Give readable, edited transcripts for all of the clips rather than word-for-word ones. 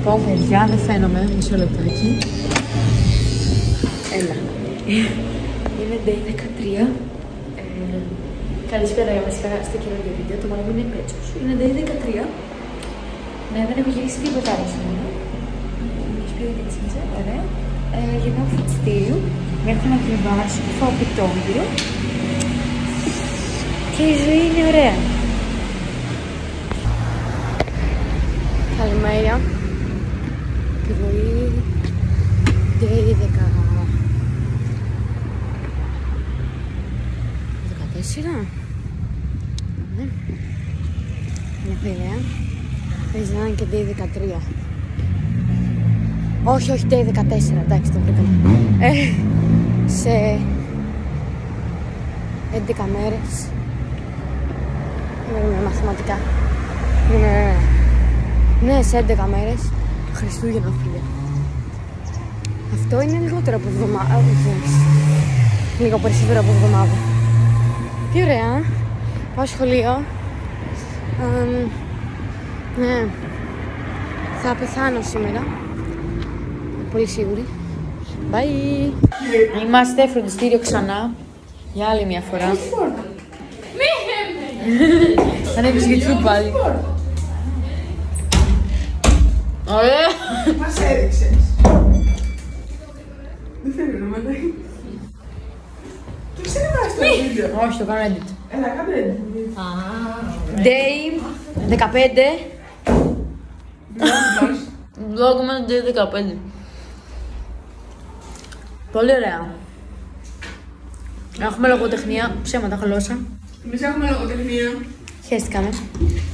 Πω, παιδιά, δεν φαίνομαι. Μισό λεπτάκι. Έλα. Είναι day 13. Καλησπέρα για βασικά στο καινούργιο βίντεο. Το μόνο μου είναι πέτσος. Είναι day 13. Ναι, δεν έχω γυρίσει τίποτα άλλο σήμερα. Ωραία. Γυρνάω φροντιστήριο. Μέχρι να διαβάσω, φάω πιτόγυρο. Και η ζωή είναι ωραία. Καλημέρα. Πρωί. Day 14. Ναι. Μια ιδέα. Θέλεις να είναι και day 13. Όχι, όχι, day 14. Εντάξει, το βρήκαμε. Σε 11 μέρες. Με μαθηματικά. Ναι, σε 11 μέρες. Χριστούγεννα, φίλε. Αυτό είναι λιγότερο από εβδομάδα. Λίγο περισσότερο από εβδομάδα. Τι ωραία. Πάω σχολείο. Ναι. Θα πεθάνω σήμερα. Πολύ σίγουρη. Bye. Είμαστε φροντιστήριο ξανά. Για άλλη μια φορά. Ανέβεις YouTube πάλι. Ωραία. Μας έδειξες. Δεν θέλω να μάθει. Το ξεβάσεις το βίντεο. Όχι, το κάνω edit. Έλα, κάνε edit. Day 15. Vlog μας day 15. Πολύ ωραία. Έχουμε λογοτεχνία, ψέματα γλώσσα. Εμείς έχουμε λογοτεχνία. Χαίστηκαμε.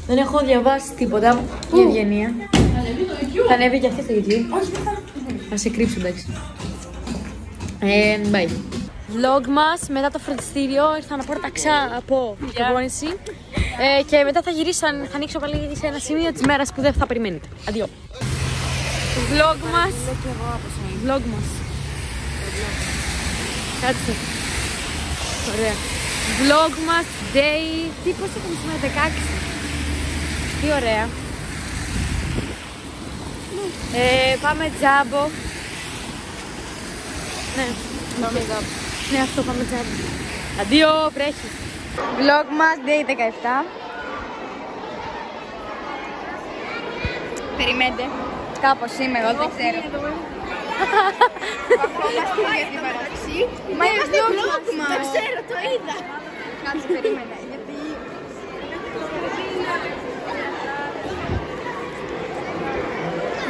Δεν έχω διαβάσει τίποτα. Η Ευγενία. Θα ανέβει και αυτή στο YouTube. Όχι, δεν θα. Θα σε κρύψω, εντάξει. Bye. Vlog μας μετά το φροντιστήριο. Ήρθα να πάρω ταξά από προπόνηση. Και μετά θα γυρίσω, θα ανοίξω πάλι σε ένα σημείο της μέρας που δεν θα περιμένετε. Αντιό. Vlog μας. Vlog μας. Κάτσε. Ωραία. Vlog μας day. Τι πώς έχουμε σήμερα, 16. Τι ωραία. Πάμε τζάμπο. Ναι. Πάμε τζάμπο. Ναι, αυτό πάμε τζάμπο. Αντίο, βρέχει. Vlog μας day 17. Περιμένετε. Κάπως είμαι εγώ, δεν ξέρω. Παπλόμαστε για την παράταξη. Μα είμαστε vlog μας. Δεν ξέρω, το είδα. Κάτσε, περίμενε. Γιατί...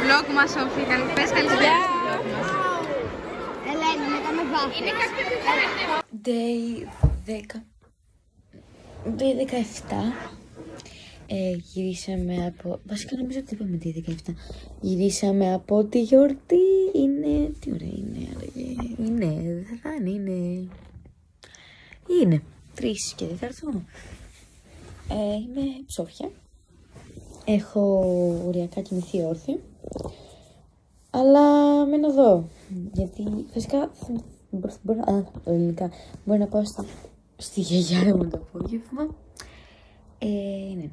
Vlog μας, Σόφη. Πες καλησπέρα στο vlog μας. Ελένη, μετά με βάφες. Είναι κάποιο που φαίνεται. Day 10. Day 17. Γυρίσαμε από... Βασικά νομίζω ότι είπαμε τη 17. Γυρίσαμε από τη γιορτή. Είναι... Τι ωραία είναι. Είναι... Δεν είναι... Είναι. 3 και 4. Είμαι ψόφια. Έχω οριακά κοιμηθεί όρθια. Αλλά μένω εδώ. Γιατί φυσικά μπορεί να πάω στη γιαγιά μου το απόγευμα. Ναι.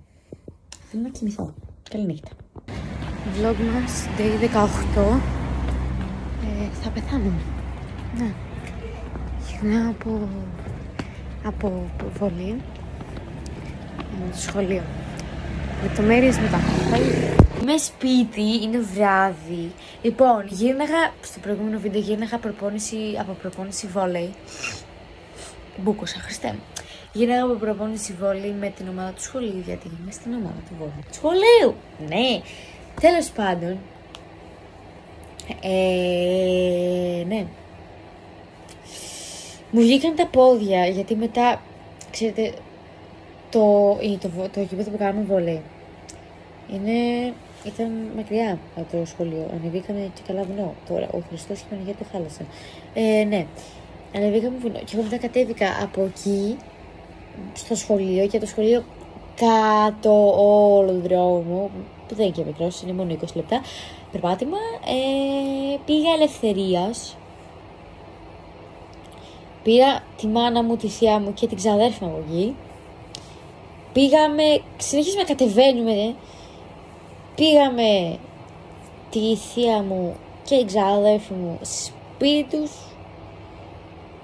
Θέλω να κοιμηθώ. Καλή νύχτα. Vlog μας, day 18. Θα πεθάνω. Ναι. Γυρνάω από προβολή. Το σχολείο. Λεπτομέρειες μετά. Είμαι σπίτι, είναι βράδυ. Λοιπόν, γύρναγα, στο προηγούμενο βίντεο γύρναγα από προπόνηση βόλεϊ. Μπούκοσα, Χριστέ μου. Γύρναγα από προπόνηση βόλεϊ με την ομάδα του σχολείου, γιατί είμαι στην ομάδα του βόλεϊ. Του σχολείου! Ναι! Τέλος πάντων. Ναι. Μου βγήκαν τα πόδια, γιατί μετά, ξέρετε, το γήπεδο που κάνουμε βόλεϊ ήταν μακριά από το σχολείο. Ανεβήκαμε και καλά βουνό. Τώρα ο Χριστός και η Παναγία το χάλασαν. Ναι. Ανεβήκαμε βουνό και εγώ μετά κατέβηκα από εκεί στο σχολείο και το σχολείο κάτω όλο τον δρόμο που δεν είναι και μικρός, είναι μόνο 20 λεπτά περπάτημα. Πήγα Ελευθερίας. Πήρα τη μάνα μου, τη θεία μου και την ξαδέρφη μου από εκεί. Πήγαμε, συνεχίσαμε να κατεβαίνουμε. Πήγαμε τη θεία μου και η ξάδερφη μου σπίτι τους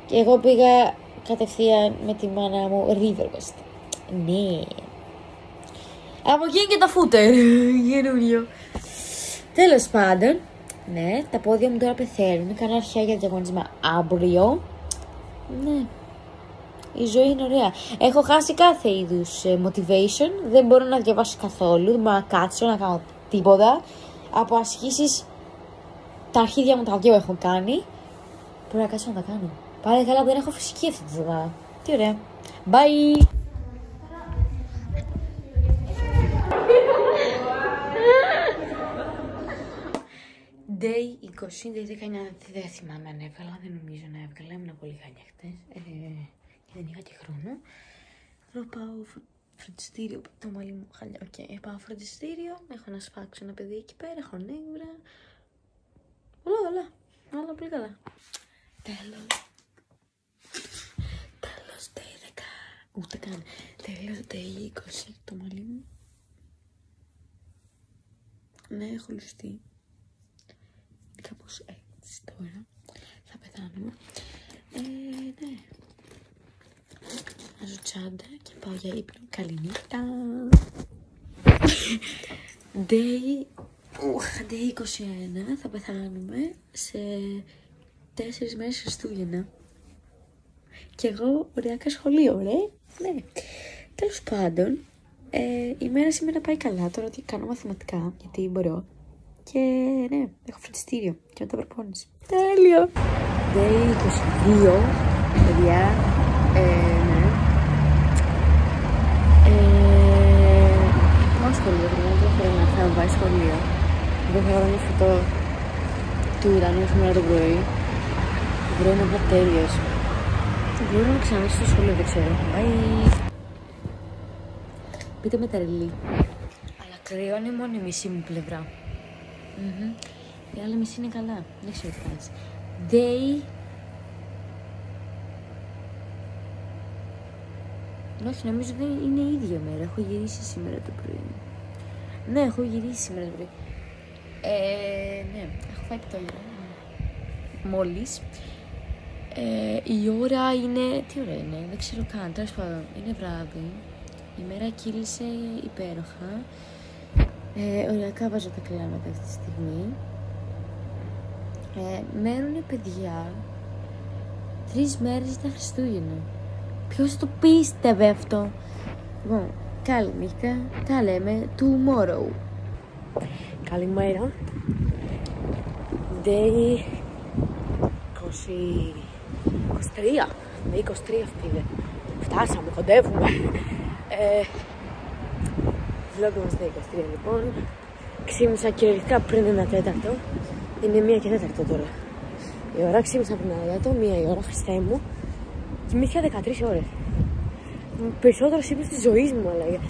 και εγώ πήγα κατευθείαν με τη μάνα μου Riverwest. Ναι. Από εκεί και τα φούτερ, καινούριο. Τέλος πάντων, ναι, τα πόδια μου τώρα πεθαίνουν, κάνω αρχαία για διαγωνισμό αύριο. Ναι, η ζωή είναι ωραία. Έχω χάσει κάθε είδους motivation, δεν μπορώ να διαβάσω καθόλου, δεν μπορώ να κάτσω, να κάνω τίποτα. Από ασκήσεις, τα αρχίδια μου τα δυο έχω κάνει, πρέπει να κάτσω να τα κάνω. Πάλι καλά, δεν έχω φυσική αυτή τη βδομάδα. Τι ωραία. Bye! Day 20, Day 19, δεν θυμάμαι αν έβγαλα, δεν νομίζω να έβγαλα, ήμουν πολύ χάλια χτες και δεν είχα και χρόνο. Τώρα πάω φροντιστήριο, το μαλλί μου χάλια, πάω φροντιστήριο, έχω να σφάξω ένα παιδί εκεί πέρα, έχω νεύρα, όλα πολύ καλά. Τέλος, Day 10, ούτε καν, τέλος Day 20, το μαλλί μου, ναι, έχω λουστεί. Κάπως έτσι τώρα. Θα πεθάνουμε. Ναι. Βάζω τσάντα και πάω για ύπνο. Καληνύχτα. Day 21. Θα πεθάνουμε σε 4 μέρες Χριστούγεννα. Και εγώ ωριακά σχολείο, ναι. Τέλος πάντων, η μέρα σήμερα πάει καλά. Τώρα ότι κάνω μαθηματικά, γιατί μπορώ. Και ναι, έχω φροντιστήριο και μετά προπόνηση. Τέλειο! Day 22, παιδιά, ναι. Πάω σχολείο, δεν θέλω να θα πάει σχολείο. Δεν θα βάλω μια φωτό του ουρανού σήμερα το πρωί. Το πρωί είναι απλά τέλειος. Μπορώ να ξανανοίξω στο σχολείο, δεν ξέρω. Bye! Πείτε με τα ρελί. Αλλά κρυώνει μόνο η μισή μου πλευρά. Η άλλη μισή είναι καλά. Δεν ξέρω τι κάνεις. Day... Όχι, νομίζω δεν είναι η ίδια μέρα. Έχω γυρίσει σήμερα το πρωί. Ναι, έχω γυρίσει σήμερα το πρωί. Ναι, έχω φάει πιτόγυρα. Μόλις. Η ώρα είναι... Τι ώρα είναι, δεν ξέρω καν. Τέλος πάντων, είναι βράδυ. Η μέρα κύλησε υπέροχα. Ωριακά βάζω τα κλάματα αυτή τη στιγμή. Μέρουνε παιδιά 3 μέρες τα Χριστούγεννα. Ποιος το πίστευε αυτό? Λοιπόν, καληνύχτα, τα λέμε tomorrow. Καλημέρα. Day 23. Day 23 αυτή είναι. Φτάσαμε, κοντεύουμε. Vlog μας Day 23 λοιπόν. Ξύμισα κυριολεκτικά πριν 1/4. Είναι 1:04 τώρα. Η ώρα ξύμισα πριν 1 η ώρα, Χριστέ μου. Κοιμήθηκα 13 ώρες. Περισσότερος ύπνος της ζωής μου, αλλά.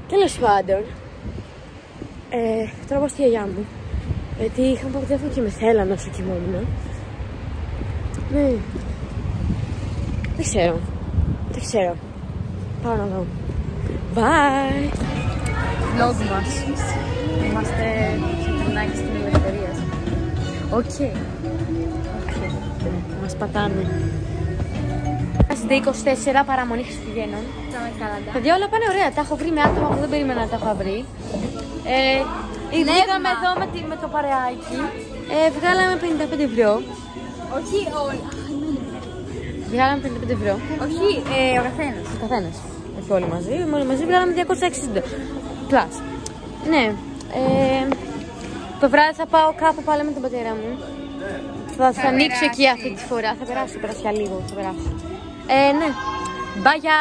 Τέλος πάντων. Τώρα πάω στη γιαγιά μου. Γιατί είχαν πάρει τηλέφωνο και με θέλανε όσο κοιμόμουν. Ναι. Δεν ξέρω. Πάω να δω. Bye! Vlog μας. Είμαστε σε τρενάκι στην Ελευθερία. Οκ. Μας πατάνε. Day 24, παραμονή Χριστουγέννων. Παιδιά, όλα πάνε ωραία. Τα έχω βρει με άτομα που δεν περίμενα να τα έχω βρει. Βγήκαμε εδώ με το παρεάκι. Βγάλαμε 55 ευρώ. Όχι όλα. Βγάλαμε 55 ευρώ. Όχι, ο καθένας. Ο καθένας. Όχι όλοι μαζί. Όλοι μαζί βγάλαμε 260. Πλάς. Ναι. Το βράδυ θα πάω κάπου πάλι με τον πατέρα μου. Θα ανοίξω εκεί αυτή τη φορά. Θα περάσω για λίγο. Ναι. Μπάγια.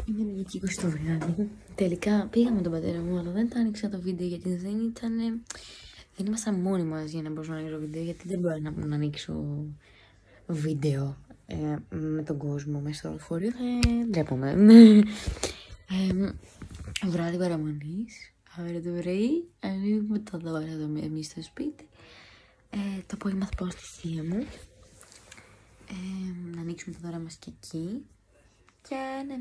Είναι μαγική 20 το βράδυ. Τελικά πήγα με τον πατέρα μου, αλλά δεν τα άνοιξα το βίντεο γιατί δεν ήμασταν μόνοι μας για να μπορούσα να ανοίξω βίντεο. Γιατί δεν μπορώ να ανοίξω βίντεο με τον κόσμο μέσα στο λεωφορείο. Βλέπουμε. Βράδυ παραμονής. Αύριο το πρωί ανοίγουμε τα δώρα εδώ εμείς στο σπίτι. Το απόγευμα θα πάω στη θεία μου. Να ανοίξουμε τα δώρα μας και εκεί. Και ναι,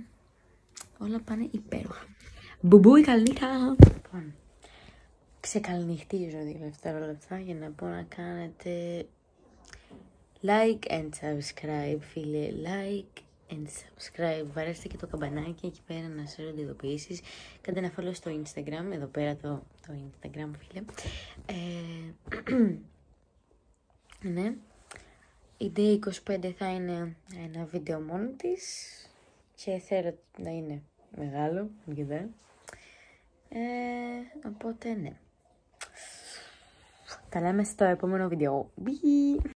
όλα πάνε υπέροχα. Μπουμπούι, καλή νύχτα! ξεκαληνυχτίζω 2 δευτερόλεπτα για να πω να κάνετε like and subscribe, φίλε. Like and subscribe. Βαρέστε και το καμπανάκι εκεί πέρα να σας έρχονται ειδοποιήσεις. Κάντε ένα follow στο Instagram, εδώ πέρα το Instagram, φίλε. Ναι. Η Day 25 θα είναι ένα βίντεο μόνο της και θέλω να είναι μεγάλο, αρκετά. Οπότε ναι. Τα λέμε στο επόμενο βίντεο. Bye.